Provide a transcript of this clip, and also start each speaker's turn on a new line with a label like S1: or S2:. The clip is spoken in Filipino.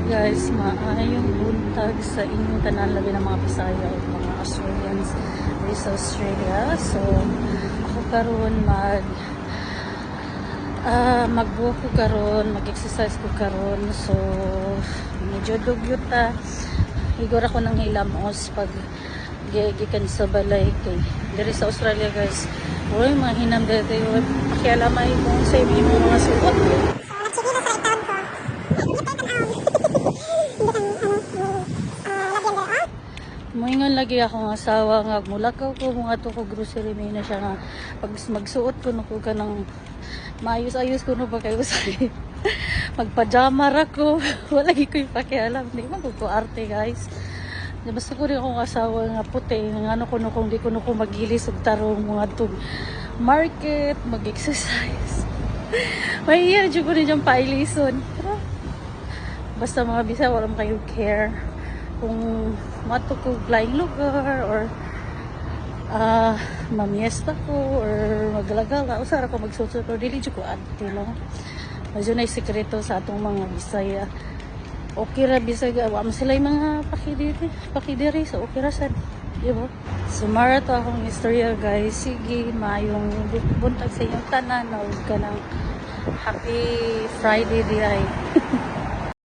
S1: Guys, maayong buntag sa inyong tanan, labi ng mga Bisaya o mga Australians dito sa Australia. So, ako karon magbuo ko karon, mag-exercise ko karon. So, medyo dugyot igor ako ng hilamos pag gikan sa balay kay diri sa Australia, guys. Uy, mga hinam dito, pakialamay kung sa imong mga suot. Moingon lagi akong asawa nga mulakaw ko mga to ko grocery may na siya nga pag magsuot ko no ko kanang maayos-ayos ko no ba kayo sa magpajama ra ko wala gi ko pakialam di man ko arte, guys. Basta ko rin akong asawa nga puti nga ano ko no kung di ko no ko magilis og tarong mga to market mag-exercise mahiya jud ko rin dyan pailison. Basta mga bisa wala mo kayo care kung mato ko flying lugar or mamiesta ko or maglagala usara ko magsusot or dili jud ko ante, no. Medyo na sekreto sa atong mga Bisaya. Okay ra bisag wa man sila mga pakidiri so okay ra sad, di ba? Sumara to akong istorya, guys. Sige, mayong buntag sa inyong tanan, og kanang happy Friday di ay